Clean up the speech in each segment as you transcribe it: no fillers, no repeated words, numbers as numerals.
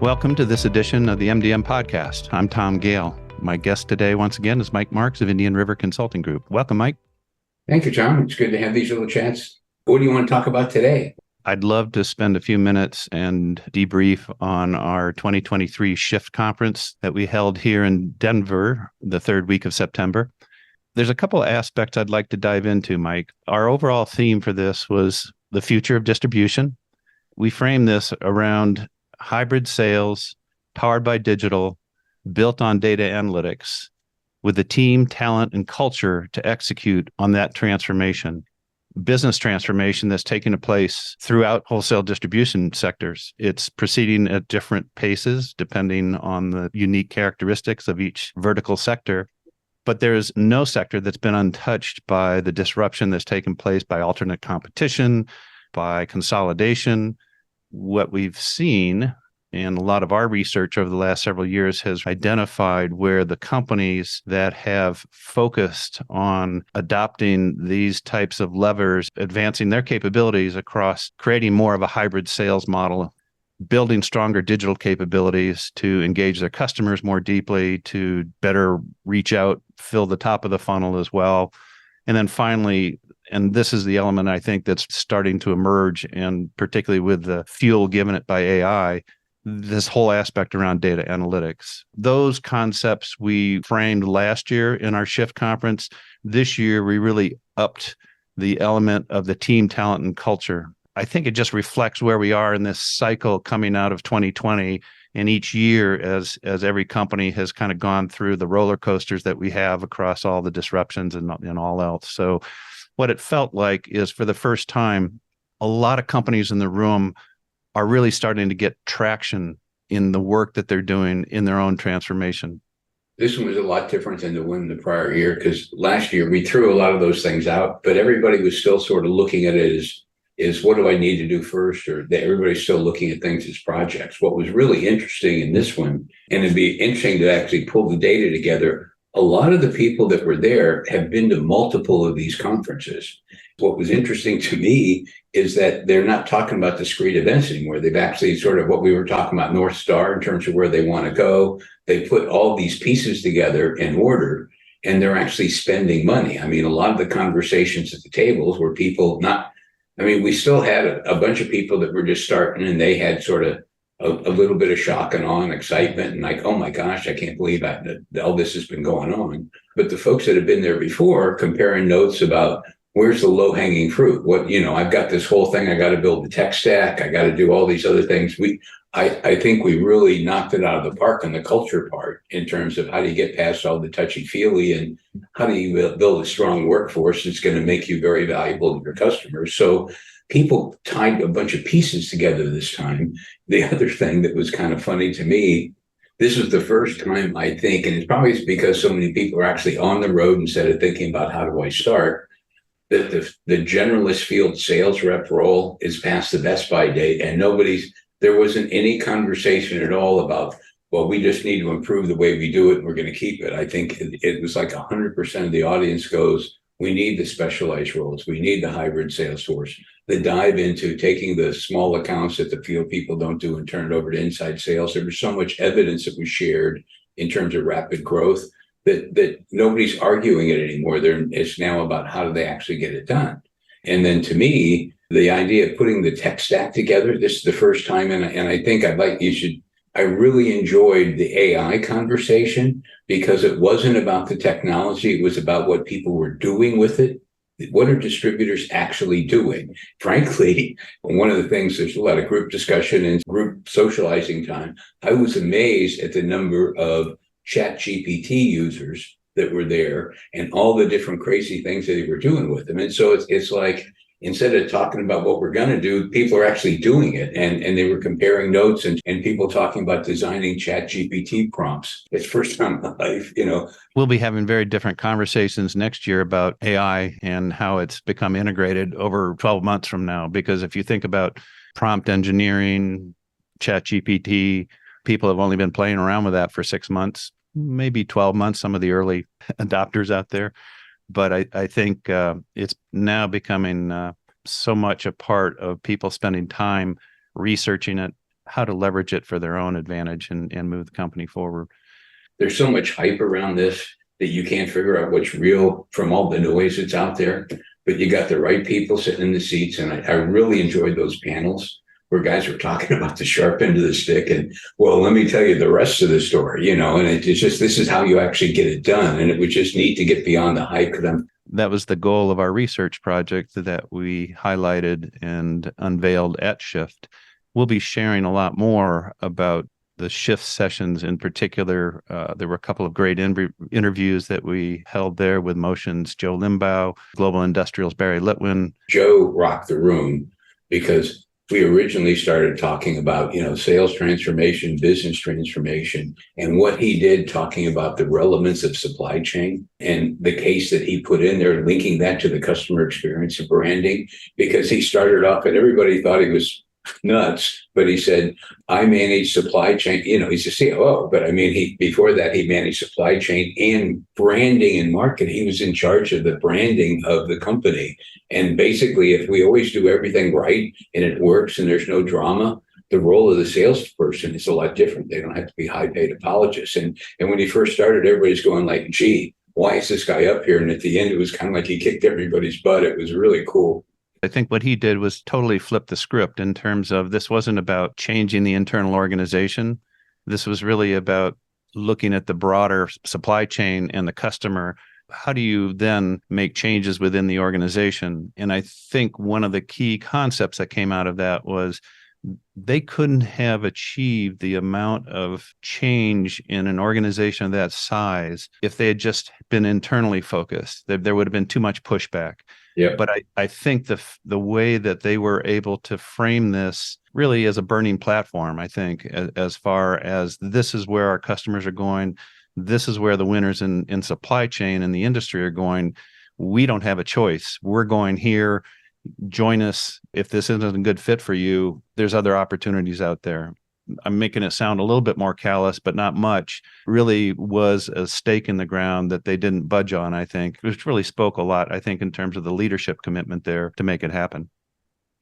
Welcome to this edition of the MDM podcast. I'm Tom Gale. My guest today, once again, is Mike Marks of Indian River Consulting Group. Welcome, Mike. Thank you, Tom. It's good to have these little chats. What do you want to talk about today? I'd love to spend a few minutes and debrief on our 2023 Shift Conference that we held here in Denver the third week of September. There's a couple of aspects I'd like to dive into, Mike. Our overall theme for this was the future of distribution. We framed this around hybrid sales, powered by digital, built on data analytics, with the team, talent, and culture to execute on that transformation. Business transformation that's taking place throughout wholesale distribution sectors. It's proceeding at different paces depending on the unique characteristics of each vertical sector. But there's no sector that's been untouched by the disruption that's taken place by alternate competition, by consolidation. What we've seen, and a lot of our research over the last several years has identified where the companies that have focused on adopting these types of levers, advancing their capabilities across creating more of a hybrid sales model, building stronger digital capabilities to engage their customers more deeply, to better reach out, fill the top of the funnel as well. And then finally, and this is the element I think that's starting to emerge, and particularly with the fuel given it by AI, this whole aspect around data analytics. Those concepts we framed last year in our Shift conference. This year, we really upped the element of the team, talent, and culture. I think it just reflects where we are in this cycle coming out of 2020. And each year, as every company has kind of gone through the roller coasters that we have across all the disruptions and all else. So what it felt like is, for the first time, a lot of companies in the room are really starting to get traction in the work that they're doing in their own transformation. This one was a lot different than the one the prior year, because last year we threw a lot of those things out, but everybody was still sort of looking at it as what do I need to do first? Or everybody's still looking at things as projects. What was really interesting in this one, and it'd be interesting to actually pull the data together, a lot of the people that were there have been to multiple of these conferences. What was interesting to me is that they're not talking about discrete events anymore. They've actually sort of what we were talking about, North Star, in terms of where they want to go. They put all these pieces together in order, and they're actually spending money. I mean, a lot of the conversations at the tables were people we still had a bunch of people that were just starting, and they had sort of a little bit of shock and awe and excitement and like, oh my gosh, I can't believe all this has been going on. But the folks that have been there before, comparing notes about where's the low hanging fruit? I've got this whole thing. I got to build the tech stack. I got to do all these other things. I think we really knocked it out of the park on the culture part, in terms of how do you get past all the touchy feely, and how do you build a strong workforce that's going to make you very valuable to your customers. So people tied a bunch of pieces together this time. The other thing that was kind of funny to me, this was the first time, I think, and it's probably because so many people are actually on the road instead of thinking about how do I start, that the generalist field sales rep role is past the Best Buy date, and there wasn't any conversation at all about, well, we just need to improve the way we do it and we're going to keep it. I think it was like 100% of the audience goes, we need the specialized roles. We need the hybrid sales force. The dive into taking the small accounts that the field people don't do and turn it over to inside sales. There was so much evidence that was shared in terms of rapid growth that nobody's arguing it anymore. It's now about how do they actually get it done. And then to me, the idea of putting the tech stack together, this is the first time, and I think I really enjoyed the AI conversation, because it wasn't about the technology. It was about what people were doing with it. What are distributors actually doing? Frankly, one of the things, there's a lot of group discussion and group socializing time. I was amazed at the number of ChatGPT users that were there and all the different crazy things that they were doing with them. And so it's like, instead of talking about what we're going to do, people are actually doing it. And they were comparing notes and people talking about designing ChatGPT prompts. It's first time in my life, We'll be having very different conversations next year about AI and how it's become integrated over 12 months from now. Because if you think about prompt engineering, ChatGPT, people have only been playing around with that for 6 months, maybe 12 months, some of the early adopters out there. But I think it's now becoming so much a part of people spending time researching it, how to leverage it for their own advantage and move the company forward. There's so much hype around this that you can't figure out what's real from all the noise that's out there. But you got the right people sitting in the seats. And I really enjoyed those panels where guys were talking about the sharp end of the stick. And, well, let me tell you the rest of the story, and it's just, this is how you actually get it done. And it was just neat to get beyond the hype. That was the goal of our research project that we highlighted and unveiled at Shift. We'll be sharing a lot more about the Shift sessions in particular. There were a couple of great interviews that we held there with Motion's Joe Limbaugh, Global Industrial's Barry Litwin. Joe rocked the room because we originally started talking about, sales transformation, business transformation, and what he did talking about the relevance of supply chain and the case that he put in there, linking that to the customer experience of branding, because he started off and everybody thought he was nuts, but he said, I manage supply chain. He's a COO, but before that, he managed supply chain and branding and marketing. He was in charge of the branding of the company. And basically, if we always do everything right and it works and there's no drama, the role of the salesperson is a lot different. They don't have to be high-paid apologists. And when he first started, everybody's going like, gee, why is this guy up here? And at the end, it was kind of like he kicked everybody's butt. It was really cool. I think what he did was totally flip the script in terms of this wasn't about changing the internal organization. This was really about looking at the broader supply chain and the customer. How do you then make changes within the organization? And I think one of the key concepts that came out of that was they couldn't have achieved the amount of change in an organization of that size if they had just been internally focused. There would have been too much pushback. Yeah. But I think the way that they were able to frame this really as a burning platform, I think, as far as this is where our customers are going, this is where the winners in supply chain and the industry are going. We don't have a choice. We're going here. Join us. If this isn't a good fit for you, there's other opportunities out there. I'm making it sound a little bit more callous, but not much. Really was a stake in the ground that they didn't budge on, I think, which really spoke a lot, I think, in terms of the leadership commitment there to make it happen.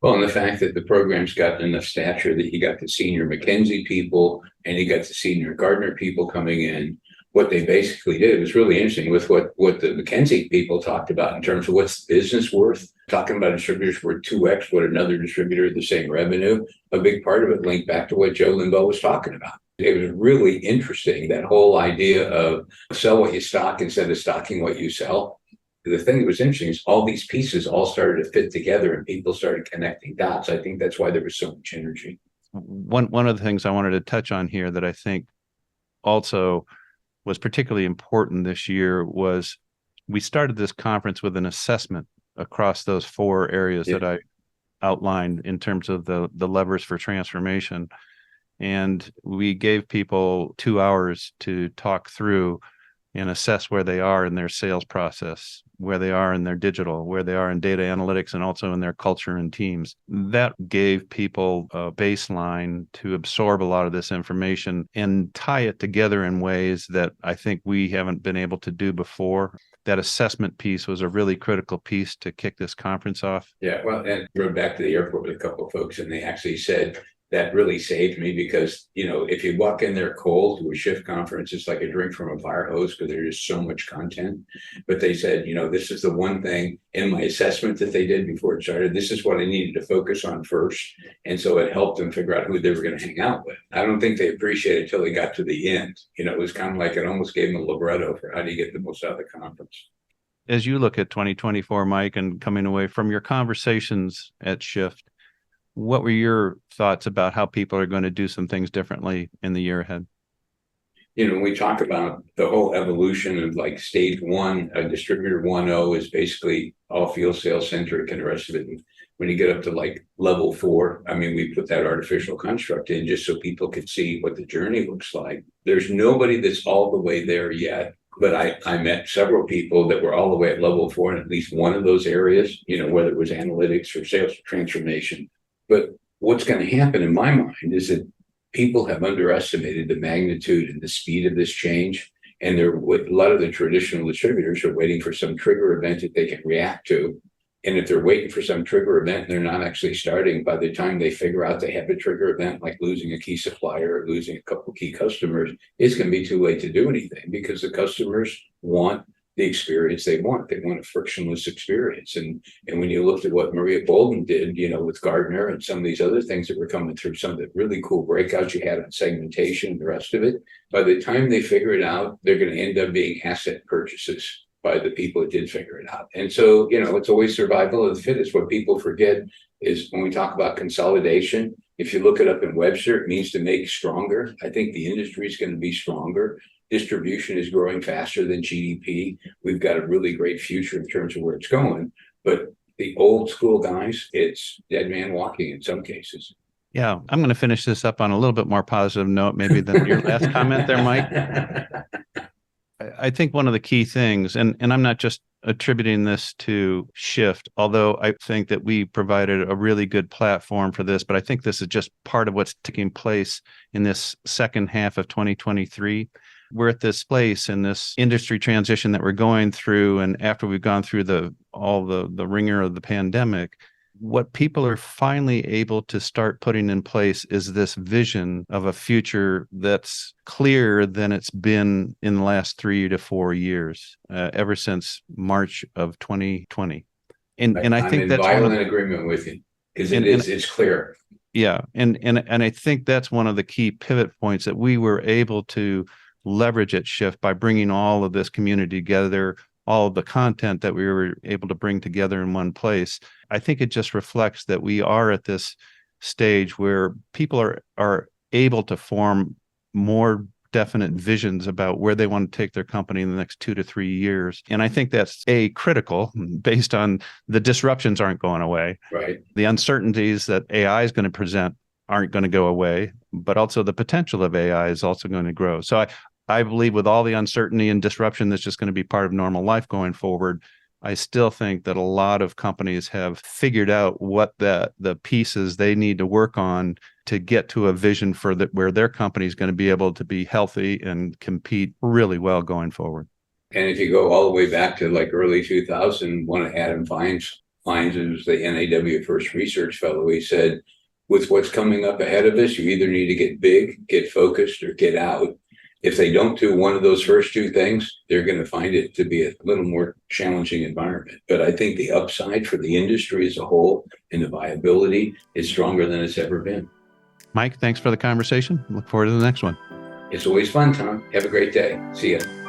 Well, and the fact that the program's got enough stature that you got the senior McKinsey people and you got the senior Gardner people coming in. What they basically did was really interesting with what the McKinsey people talked about in terms of what's the business worth, talking about distributors worth 2x what another distributor of the same revenue. A big part of it linked back to what Joe Limbaugh was talking about. It was really interesting, that whole idea of sell what you stock instead of stocking what you sell. The thing that was interesting is all these pieces all started to fit together and people started connecting dots. I think that's why there was so much energy. One of the things I wanted to touch on here that I think also was particularly important this year was we started this conference with an assessment across those 4 areas that I outlined in terms of the levers for transformation. And we gave people 2 hours to talk through and assess where they are in their sales process, where they are in their digital, where they are in data analytics, and also in their culture and teams. That gave people a baseline to absorb a lot of this information and tie it together in ways that I think we haven't been able to do before. That assessment piece was a really critical piece to kick this conference off. Yeah, well, and I rode back to the airport with a couple of folks, and they actually said, that really saved me because, if you walk in there cold to a Shift conference, it's like a drink from a fire hose because there's so much content. But they said, this is the one thing in my assessment that they did before it started. This is what I needed to focus on first. And so it helped them figure out who they were going to hang out with. I don't think they appreciated it until they got to the end. It was kind of like it almost gave them a libretto for how do you get the most out of the conference. As you look at 2024, Mike, and coming away from your conversations at Shift, what were your thoughts about how people are going to do some things differently in the year ahead? When we talk about the whole evolution of like stage 1, a distributor 1.0 is basically all field sales centric and the rest of it. And when you get up to like level 4, we put that artificial construct in just so people could see what the journey looks like. There's nobody that's all the way there yet. But I met several people that were all the way at level 4 in at least one of those areas, whether it was analytics or sales transformation. But what's going to happen in my mind is that people have underestimated the magnitude and the speed of this change. And a lot of the traditional distributors are waiting for some trigger event that they can react to. And if they're waiting for some trigger event and they're not actually starting, by the time they figure out they have a trigger event, like losing a key supplier or losing a couple of key customers, it's going to be too late to do anything because the customers want the experience they want. They want a frictionless experience. And when you looked at what Maria Bolden did, with Gardner and some of these other things that were coming through, some of the really cool breakouts you had on segmentation and the rest of it, by the time they figure it out, they're going to end up being asset purchases by the people that did figure it out. And so, it's always survival of the fittest. What people forget is when we talk about consolidation, if you look it up in Webster, it means to make stronger. I think the industry is going to be stronger. Distribution is growing faster than GDP. We've got a really great future in terms of where it's going. But the old school guys, it's dead man walking in some cases. Yeah, I'm going to finish this up on a little bit more positive note, maybe than your last comment there, Mike. I think one of the key things, and I'm not just attributing this to Shift, although I think that we provided a really good platform for this, but I think this is just part of what's taking place in this second half of 2023. We're at this place in this industry transition that we're going through, and after we've gone through all the ringer of the pandemic, what people are finally able to start putting in place is this vision of a future that's clearer than it's been in the last 3 to 4 years, ever since March of 2020. And I think that's I'm in violent agreement with you because it's clear. Yeah, and I think that's one of the key pivot points that we were able to leverage at Shift by bringing all of this community together, all of the content that we were able to bring together in one place. I think it just reflects that we are at this stage where people are able to form more definite visions about where they want to take their company in the next 2 to 3 years. And I think that's critical based on the disruptions aren't going away. Right. The uncertainties that AI is going to present aren't going to go away, but also the potential of AI is also going to grow. So I believe with all the uncertainty and disruption that's just going to be part of normal life going forward, I still think that a lot of companies have figured out what the pieces they need to work on to get to a vision for where their company is going to be able to be healthy and compete really well going forward. And if you go all the way back to like early 2000, one of Adam Fein's, who's the NAW First Research Fellow, he said, with what's coming up ahead of us, you either need to get big, get focused, or get out. If they don't do one of those first two things, they're going to find it to be a little more challenging environment. But I think the upside for the industry as a whole and the viability is stronger than it's ever been. Mike, thanks for the conversation. Look forward to the next one. It's always fun, Tom. Have a great day. See ya.